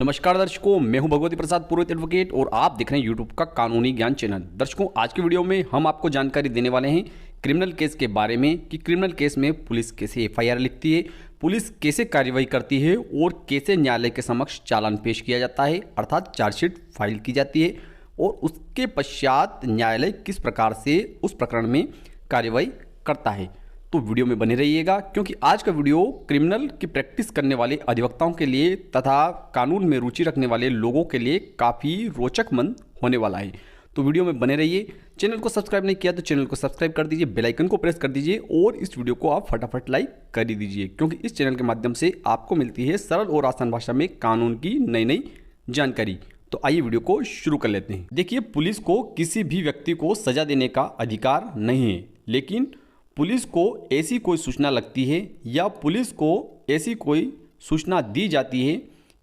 नमस्कार दर्शकों, मैं हूं भगवती प्रसाद, पुरोहित एडवोकेट, और आप देख रहे हैं यूट्यूब का कानूनी ज्ञान चैनल। दर्शकों, आज की वीडियो में हम आपको जानकारी देने वाले हैं क्रिमिनल केस के बारे में कि क्रिमिनल केस में पुलिस कैसे एफआईआर लिखती है, पुलिस कैसे कार्रवाई करती है और कैसे न्यायालय के समक्ष चालान पेश किया जाता है, अर्थात चार्जशीट फाइल की जाती है, और उसके पश्चात न्यायालय किस प्रकार से उस प्रकरण में कार्रवाई करता है। तो वीडियो में बने रहिएगा, क्योंकि आज का वीडियो क्रिमिनल की प्रैक्टिस करने वाले अधिवक्ताओं के लिए तथा कानून में रुचि रखने वाले लोगों के लिए काफ़ी रोचकमंद होने वाला है। तो वीडियो में बने रहिए। चैनल को सब्सक्राइब नहीं किया तो चैनल को सब्सक्राइब कर दीजिए, बेल आइकन को प्रेस कर दीजिए और इस वीडियो को आप फटाफट लाइक कर ही दीजिए, क्योंकि इस चैनल के माध्यम से आपको मिलती है सरल और आसान भाषा में कानून की नई नई जानकारी। तो आइए वीडियो को शुरू कर लेते हैं। देखिए, पुलिस को किसी भी व्यक्ति को सजा देने का अधिकार नहीं है, लेकिन पुलिस को ऐसी कोई सूचना लगती है या पुलिस को ऐसी कोई सूचना दी जाती है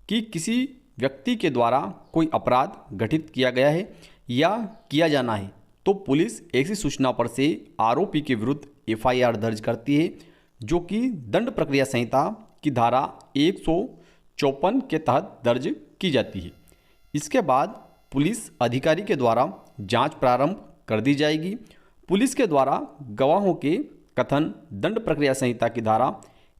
कि किसी व्यक्ति के द्वारा कोई अपराध घटित किया गया है या किया जाना है, तो पुलिस ऐसी सूचना पर से आरोपी के विरुद्ध एफआईआर दर्ज करती है, जो कि दंड प्रक्रिया संहिता की धारा 154 के तहत दर्ज की जाती है। इसके बाद पुलिस अधिकारी के द्वारा जांच प्रारंभ कर दी जाएगी। पुलिस के द्वारा गवाहों के कथन दंड प्रक्रिया संहिता की धारा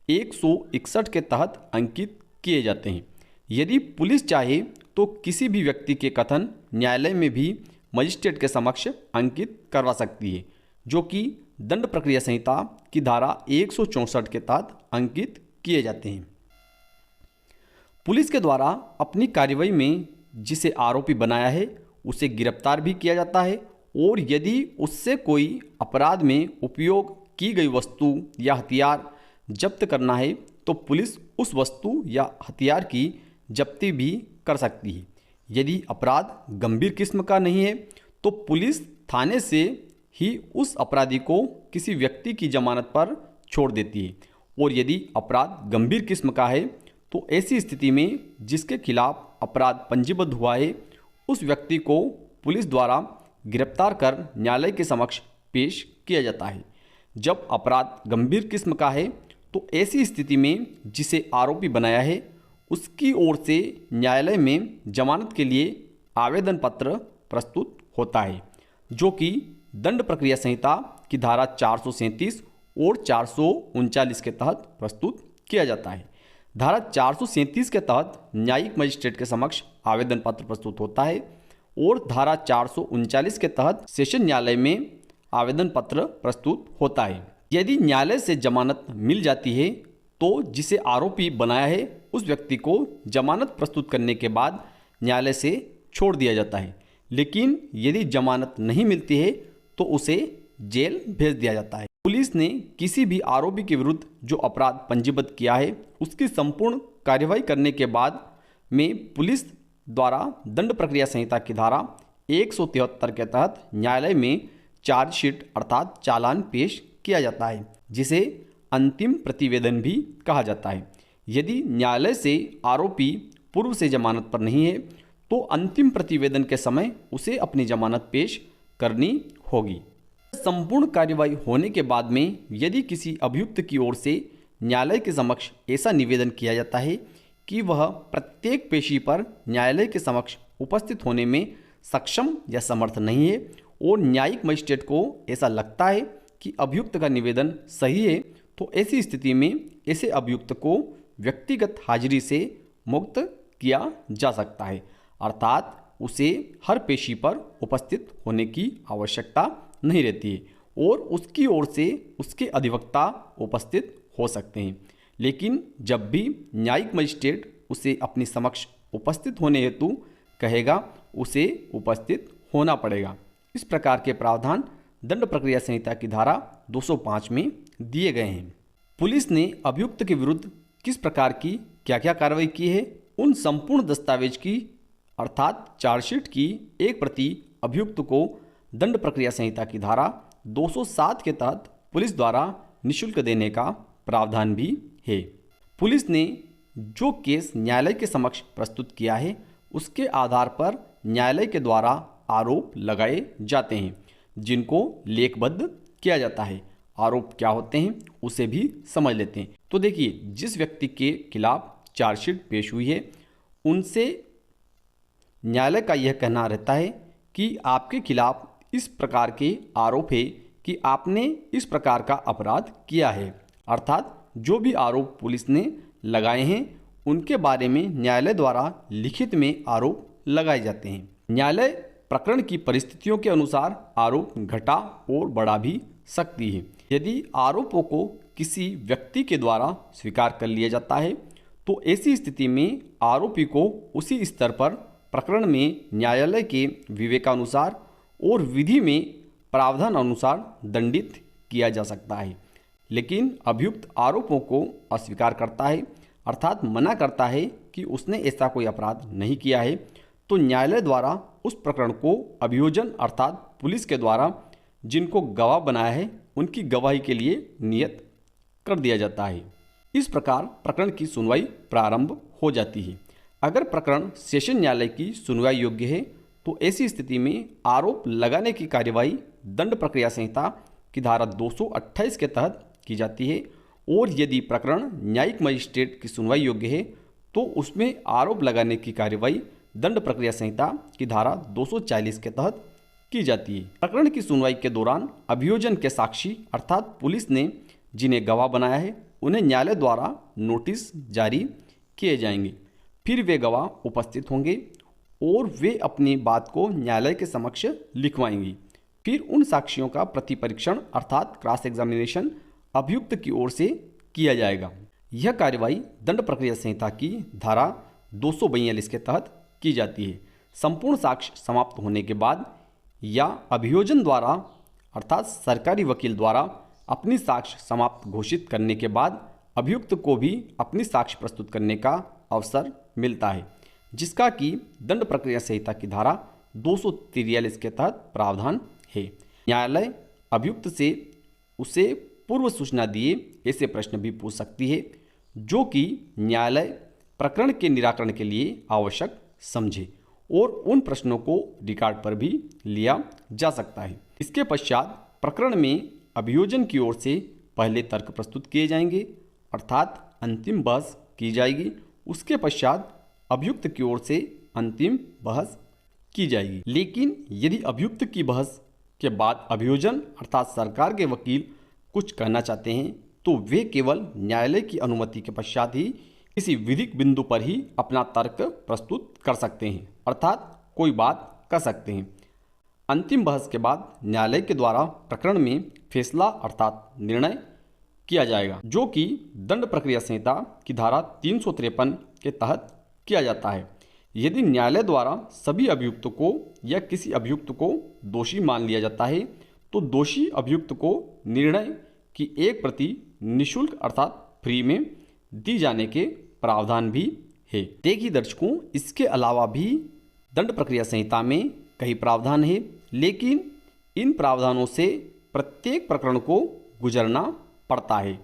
161 के तहत अंकित किए जाते हैं। यदि पुलिस चाहे तो किसी भी व्यक्ति के कथन न्यायालय में भी मजिस्ट्रेट के समक्ष अंकित करवा सकती है, जो कि दंड प्रक्रिया संहिता की धारा 164 के तहत अंकित किए जाते हैं। पुलिस के द्वारा अपनी कार्रवाई में जिसे आरोपी बनाया है उसे गिरफ्तार भी किया जाता है, और यदि उससे कोई अपराध में उपयोग की गई वस्तु या हथियार जब्त करना है तो पुलिस उस वस्तु या हथियार की जब्ती भी कर सकती है। यदि अपराध गंभीर किस्म का नहीं है तो पुलिस थाने से ही उस अपराधी को किसी व्यक्ति की जमानत पर छोड़ देती है, और यदि अपराध गंभीर किस्म का है तो ऐसी स्थिति में जिसके खिलाफ अपराध पंजीबद्ध हुआ है उस व्यक्ति को पुलिस द्वारा गिरफ्तार कर न्यायालय के समक्ष पेश किया जाता है। जब अपराध गंभीर किस्म का है तो ऐसी स्थिति में जिसे आरोपी बनाया है उसकी ओर से न्यायालय में जमानत के लिए आवेदन पत्र प्रस्तुत होता है, जो कि दंड प्रक्रिया संहिता की धारा 437 और 439 के तहत प्रस्तुत किया जाता है। धारा 437 के तहत न्यायिक मजिस्ट्रेट के समक्ष आवेदन पत्र प्रस्तुत होता है, और धारा 439 के तहत सेशन न्यायालय में आवेदन पत्र प्रस्तुत होता है। यदि न्यायालय से जमानत मिल जाती है तो जिसे आरोपी बनाया है उस व्यक्ति को जमानत प्रस्तुत करने के बाद न्यायालय से छोड़ दिया जाता है, लेकिन यदि जमानत नहीं मिलती है तो उसे जेल भेज दिया जाता है। पुलिस ने किसी भी आरोपी के विरुद्ध जो अपराध पंजीबद्ध किया है उसकी संपूर्ण कार्रवाई करने के बाद में पुलिस द्वारा दंड प्रक्रिया संहिता की धारा 173 के तहत न्यायालय में चार्जशीट अर्थात चालान पेश किया जाता है, जिसे अंतिम प्रतिवेदन भी कहा जाता है। यदि न्यायालय से आरोपी पूर्व से जमानत पर नहीं है तो अंतिम प्रतिवेदन के समय उसे अपनी जमानत पेश करनी होगी। संपूर्ण कार्रवाई होने के बाद में यदि किसी अभियुक्त की ओर से न्यायालय के समक्ष ऐसा निवेदन किया जाता है कि वह प्रत्येक पेशी पर न्यायालय के समक्ष उपस्थित होने में सक्षम या समर्थ नहीं है, और न्यायिक मजिस्ट्रेट को ऐसा लगता है कि अभियुक्त का निवेदन सही है, तो ऐसी स्थिति में ऐसे अभियुक्त को व्यक्तिगत हाजिरी से मुक्त किया जा सकता है, अर्थात उसे हर पेशी पर उपस्थित होने की आवश्यकता नहीं रहती है और उसकी ओर से उसके अधिवक्ता उपस्थित हो सकते हैं। लेकिन जब भी न्यायिक मजिस्ट्रेट उसे अपनी समक्ष उपस्थित होने हेतु कहेगा उसे उपस्थित होना पड़ेगा। इस प्रकार के प्रावधान दंड प्रक्रिया संहिता की धारा 205 में दिए गए हैं। पुलिस ने अभियुक्त के विरुद्ध किस प्रकार की क्या क्या कार्रवाई की है, उन संपूर्ण दस्तावेज की अर्थात चार्जशीट की एक प्रति अभियुक्त को दंड प्रक्रिया संहिता की धारा 207 के तहत पुलिस द्वारा निःशुल्क देने का प्रावधान भी है। पुलिस ने जो केस न्यायालय के समक्ष प्रस्तुत किया है उसके आधार पर न्यायालय के द्वारा आरोप लगाए जाते हैं, जिनको लेखबद्ध किया जाता है। आरोप क्या होते हैं उसे भी समझ लेते हैं। तो देखिए, जिस व्यक्ति के खिलाफ चार्जशीट पेश हुई है उनसे न्यायालय का यह कहना रहता है कि आपके खिलाफ इस प्रकार के आरोप है कि आपने इस प्रकार का अपराध किया है, अर्थात जो भी आरोप पुलिस ने लगाए हैं उनके बारे में न्यायालय द्वारा लिखित में आरोप लगाए जाते हैं। न्यायालय प्रकरण की परिस्थितियों के अनुसार आरोप घटा और बढ़ा भी सकती है। यदि आरोपों को किसी व्यक्ति के द्वारा स्वीकार कर लिया जाता है तो ऐसी स्थिति में आरोपी को उसी स्तर पर प्रकरण में न्यायालय के विवेकानुसार और विधि में प्रावधान अनुसार दंडित किया जा सकता है। लेकिन अभियुक्त आरोपों को अस्वीकार करता है, अर्थात मना करता है कि उसने ऐसा कोई अपराध नहीं किया है, तो न्यायालय द्वारा उस प्रकरण को अभियोजन अर्थात पुलिस के द्वारा जिनको गवाह बनाया है उनकी गवाही के लिए नियत कर दिया जाता है। इस प्रकार प्रकरण की सुनवाई प्रारंभ हो जाती है। अगर प्रकरण सेशन न्यायालय की सुनवाई योग्य है तो ऐसी स्थिति में आरोप लगाने की कार्यवाही दंड प्रक्रिया संहिता की धारा 228 के तहत की जाती है, और यदि प्रकरण न्यायिक मजिस्ट्रेट की सुनवाई योग्य है तो उसमें आरोप लगाने की कार्यवाही दंड प्रक्रिया संहिता की धारा 240 के तहत की जाती है। प्रकरण की सुनवाई के दौरान अभियोजन के साक्षी अर्थात पुलिस ने जिन्हें गवाह बनाया है उन्हें न्यायालय द्वारा नोटिस जारी किए जाएंगे। फिर वे गवाह उपस्थित होंगे और वे अपनी बात को न्यायालय के समक्ष लिखवाएंगी। फिर उन साक्षियों का प्रतिपरीक्षण अर्थात क्रॉस एग्जामिनेशन अभियुक्त की ओर से किया जाएगा। यह कार्यवाही दंड प्रक्रिया संहिता की धारा 242 के तहत की जाती है। संपूर्ण साक्ष्य समाप्त होने के बाद या अभियोजन द्वारा अर्थात सरकारी वकील द्वारा अपनी साक्ष्य समाप्त घोषित करने के बाद अभियुक्त को भी अपनी साक्ष्य प्रस्तुत करने का अवसर मिलता है, जिसका कि दंड प्रक्रिया संहिता की धारा 243 के तहत प्रावधान है। न्यायालय अभियुक्त से उसे पूर्व सूचना दिए ऐसे प्रश्न भी पूछ सकती है जो कि न्यायालय प्रकरण के निराकरण के लिए आवश्यक समझे, और उन प्रश्नों को रिकॉर्ड पर भी लिया जा सकता है। इसके पश्चात प्रकरण में अभियोजन की ओर से पहले तर्क प्रस्तुत किए जाएंगे अर्थात अंतिम बहस की जाएगी। उसके पश्चात अभियुक्त की ओर से अंतिम बहस की जाएगी। लेकिन यदि अभियुक्त की बहस के बाद अभियोजन अर्थात सरकार के वकील कुछ कहना चाहते हैं तो वे केवल न्यायालय की अनुमति के पश्चात ही किसी विधिक बिंदु पर ही अपना तर्क प्रस्तुत कर सकते हैं, अर्थात कोई बात कर सकते हैं। अंतिम बहस के बाद न्यायालय के द्वारा प्रकरण में फैसला अर्थात निर्णय किया जाएगा, जो कि दंड प्रक्रिया संहिता की धारा 353 के तहत किया जाता है। यदि न्यायालय द्वारा सभी अभियुक्तों को या किसी अभियुक्त को दोषी मान लिया जाता है तो दोषी अभियुक्त को निर्णय की एक प्रति निःशुल्क अर्थात फ्री में दी जाने के प्रावधान भी है। देखिए दर्शकों, इसके अलावा भी दंड प्रक्रिया संहिता में कई प्रावधान है, लेकिन इन प्रावधानों से प्रत्येक प्रकरण को गुजरना पड़ता है।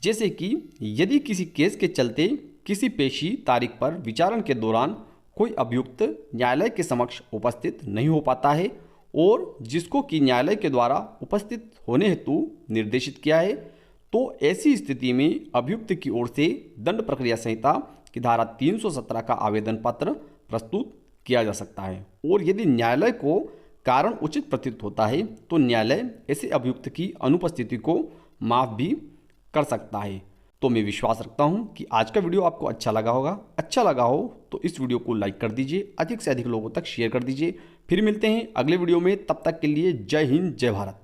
जैसे कि यदि किसी केस के चलते किसी पेशी तारीख पर विचारण के दौरान कोई अभियुक्त न्यायालय के समक्ष उपस्थित नहीं हो पाता है और जिसको कि न्यायालय के द्वारा उपस्थित होने हेतु निर्देशित किया है, तो ऐसी स्थिति में अभियुक्त की ओर से दंड प्रक्रिया संहिता की धारा 317 का आवेदन पत्र प्रस्तुत किया जा सकता है। और यदि न्यायालय को कारण उचित प्रतीत होता है तो न्यायालय ऐसे अभियुक्त की अनुपस्थिति को माफ भी कर सकता है। तो मैं विश्वास रखता हूं कि आज का वीडियो आपको अच्छा लगा होगा। अच्छा लगा हो तो इस वीडियो को लाइक कर दीजिए, अधिक से अधिक लोगों तक शेयर कर दीजिए। फिर मिलते हैं अगले वीडियो में, तब तक के लिए जय हिंद जय भारत।